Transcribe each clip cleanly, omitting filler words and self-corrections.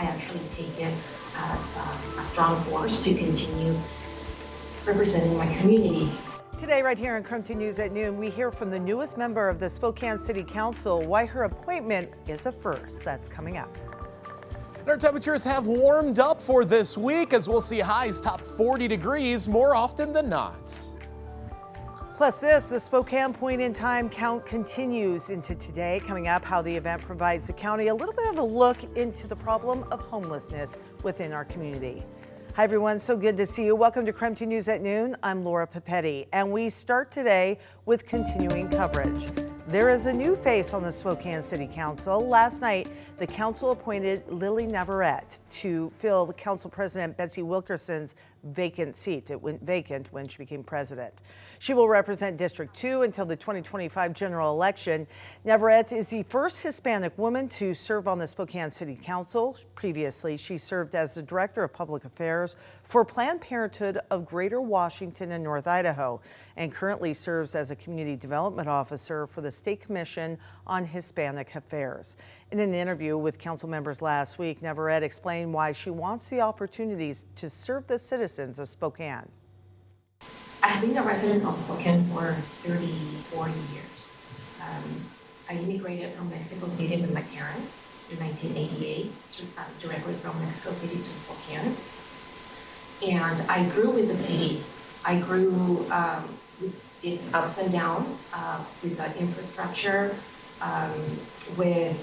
I actually take it as a strong force to continue representing my community. Today, right here in KREM 2 News at noon, we hear from the newest member of the Spokane City Council why her appointment is a first. That's coming up. Our temperatures have warmed up for this week as we'll see highs top 40 degrees more often than not. Plus this, the Spokane Point in Time count continues into today. Coming up, how the event provides the county a little bit of a look into the problem of homelessness within our community. Hi everyone, so good to see you. Welcome to KREM 2 News at noon. I'm Laura Papetti, and we start today with continuing coverage. There is a new face on the Spokane City Council. Last night, the council appointed Lily Navarrete to fill the council president Betsy Wilkerson's vacant seat. It went vacant when she became president. She will represent District 2 until the 2025 general election. Navarrete is the first Hispanic woman to serve on the Spokane City Council. Previously, she served as the Director of Public Affairs for Planned Parenthood of Greater Washington and North Idaho, and currently serves as a Community Development Officer for the State Commission on Hispanic Affairs. In an interview with council members last week, Navarrete explained why she wants the opportunities to serve the citizens of Spokane. I've been a resident of Spokane for 34 years. I immigrated from Mexico City with my parents in 1988, directly from Mexico City to Spokane. And I grew with the city. I grew with its ups and downs, with the infrastructure, with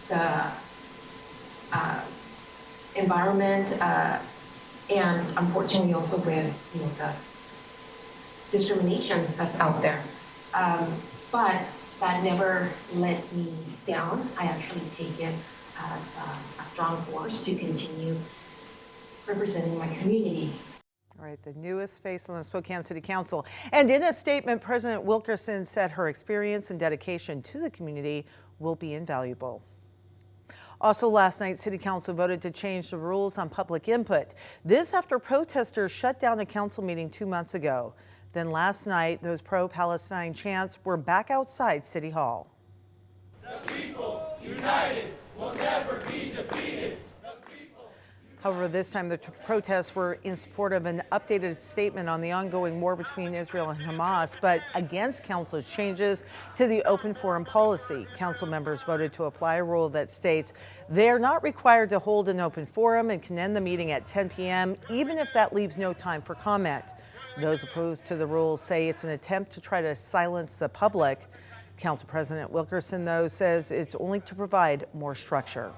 the environment, and unfortunately also with the discrimination that's out there. But that never lets me down. I actually take it as a strong force to continue representing my community. All right, the newest face on the Spokane City Council. And in a statement, President Wilkerson said her experience and dedication to the community will be invaluable. Also last night, City Council voted to change the rules on public input. This after protesters shut down a council meeting 2 months ago. Then last night, those pro-Palestine chants were back outside City Hall. The people united will never be defeated. However, this time the protests were in support of an updated statement on the ongoing war between Israel and Hamas, but against council's changes to the open forum policy. Council members voted to apply a rule that states they are not required to hold an open forum and can end the meeting at 10 p.m., even if that leaves no time for comment. Those opposed to the rule say it's an attempt to try to silence the public. Council President Wilkerson, though, says it's only to provide more structure.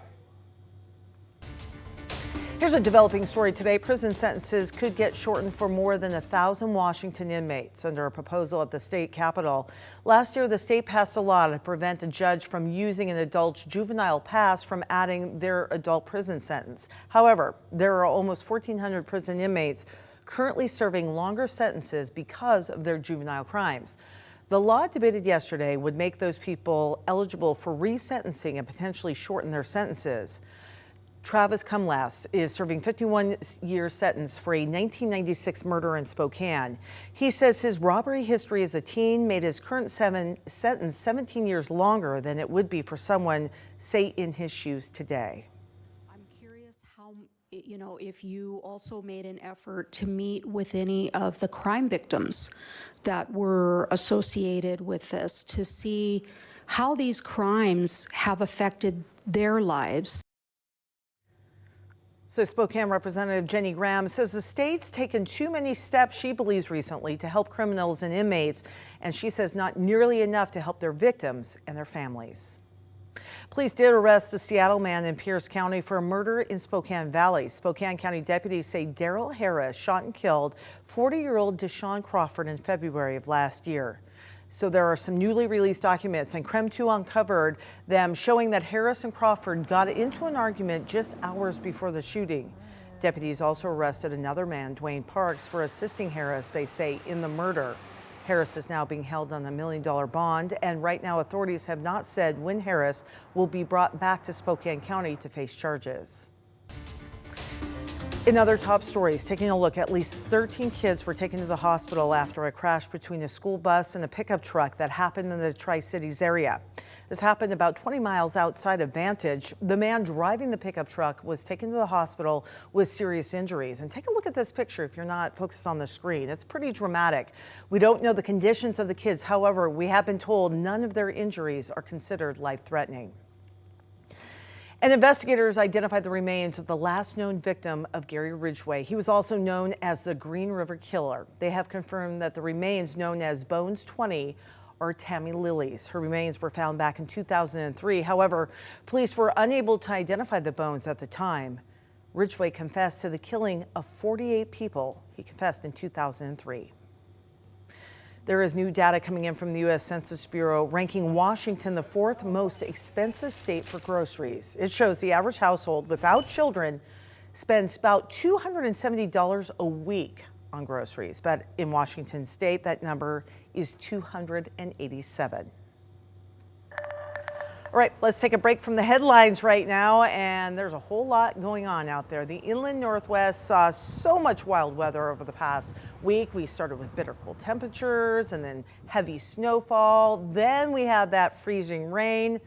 Here's a developing story today. Prison sentences could get shortened for more than 1,000 Washington inmates under a proposal at the state capitol. Last year, the state passed a law to prevent a judge from using an adult's juvenile pass from adding their adult prison sentence. However, there are almost 1,400 prison inmates currently serving longer sentences because of their juvenile crimes. The law debated yesterday would make those people eligible for resentencing and potentially shorten their sentences. Travis Cumlass is serving 51-year sentence for a 1996 murder in Spokane. He says his robbery history as a teen made his current sentence 17 years longer than it would be for someone, say, in his shoes today. I'm curious how, if you also made an effort to meet with any of the crime victims that were associated with this to see how these crimes have affected their lives. So Spokane Representative Jenny Graham says the state's taken too many steps, she believes, recently to help criminals and inmates, and she says not nearly enough to help their victims and their families. Police did arrest a Seattle man in Pierce County for a murder in Spokane Valley. Spokane County deputies say Daryl Harris shot and killed 40-year-old Deshaun Crawford in February of last year. So there are some newly released documents, and KREM 2 uncovered them showing that Harris and Crawford got into an argument just hours before the shooting. Deputies also arrested another man, Dwayne Parks, for assisting Harris, they say, in the murder. Harris is now being held on a $1 million bond, and right now authorities have not said when Harris will be brought back to Spokane County to face charges. In other top stories, taking a look, at least 13 kids were taken to the hospital after a crash between a school bus and a pickup truck that happened in the Tri-Cities area. This happened about 20 miles outside of Vantage. The man driving the pickup truck was taken to the hospital with serious injuries. And take a look at this picture if you're not focused on the screen. It's pretty dramatic. We don't know the conditions of the kids. However, we have been told none of their injuries are considered life-threatening. And investigators identified the remains of the last known victim of Gary Ridgway. He was also known as the Green River Killer. They have confirmed that the remains, known as Bones 20, are Tammy Lilly's. Her remains were found back in 2003. However, police were unable to identify the bones at the time. Ridgway confessed to the killing of 48 people. He confessed in 2003. There is new data coming in from the U.S. Census Bureau ranking Washington the 4th most expensive state for groceries. It shows the average household without children spends about $270 a week on groceries. But in Washington state, that number is $287. All right, let's take a break from the headlines right now, and there's a whole lot going on out there. The inland Northwest saw so much wild weather over the past week. We started with bitter cold temperatures and then heavy snowfall. Then we had that freezing rain.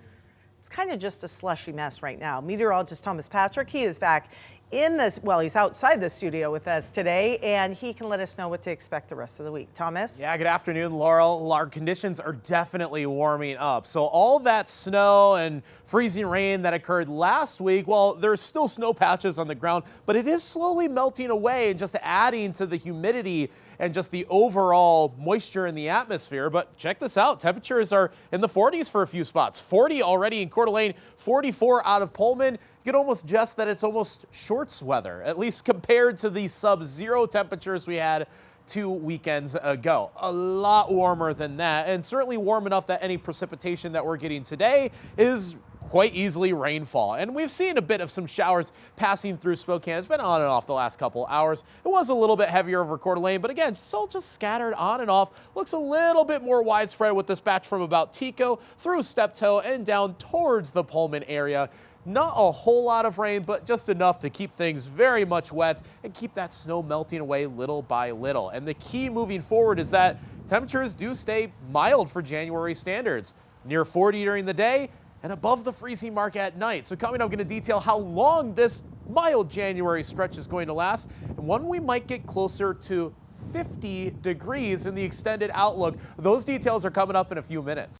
It's kind of just a slushy mess right now. Meteorologist Thomas Patrick, he is back in this, well, he's outside the studio with us today, and he can let us know what to expect the rest of the week. Thomas? Yeah, good afternoon, Laurel. Our conditions are definitely warming up. So all that snow and freezing rain that occurred last week, well, there's still snow patches on the ground, but it is slowly melting away and just adding to the humidity and just the overall moisture in the atmosphere. But check this out. Temperatures are in the 40s for a few spots. 40 already in Coeur d'Alene, 44 out of Pullman. You could almost guess that it's almost shorts weather, at least compared to the sub-zero temperatures we had 2 weekends ago. A lot warmer than that, and certainly warm enough that any precipitation that we're getting today is quite easily rainfall. And we've seen a bit of some showers passing through Spokane. It's been on and off the last couple hours. It was a little bit heavier over Coeur d'Alene, but again, still just scattered on and off. Looks a little bit more widespread with this batch from about Tico through Steptoe and down towards the Pullman area. Not a whole lot of rain, but just enough to keep things very much wet and keep that snow melting away little by little. And the key moving forward is that temperatures do stay mild for January standards, near 40 during the day and above the freezing mark at night. So coming up, I'm going to detail how long this mild January stretch is going to last and when we might get closer to 50 degrees in the extended outlook. Those details are coming up in a few minutes.